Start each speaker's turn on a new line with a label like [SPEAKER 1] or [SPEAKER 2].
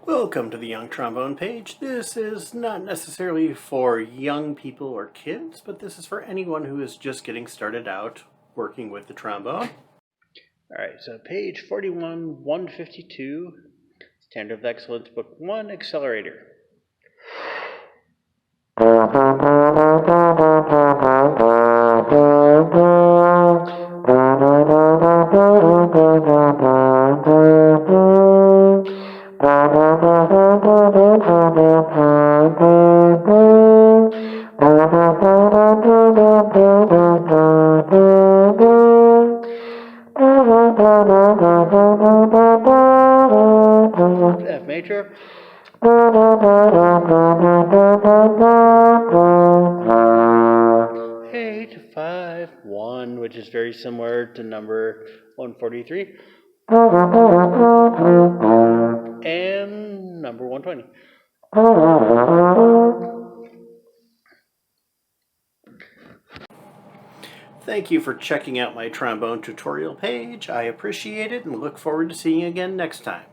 [SPEAKER 1] Welcome to the Young Trombone page. This is not necessarily for young people or kids, but this is for anyone who is just getting started out working with the trombone. Alright, so page 41, 152, Standard of Excellence, Book 1, Excellerator. F major. Eight, 5, 1, which is very similar to number 143. And number 120. Thank you for checking out my trombone tutorial page. I appreciate it and look forward to seeing you again next time.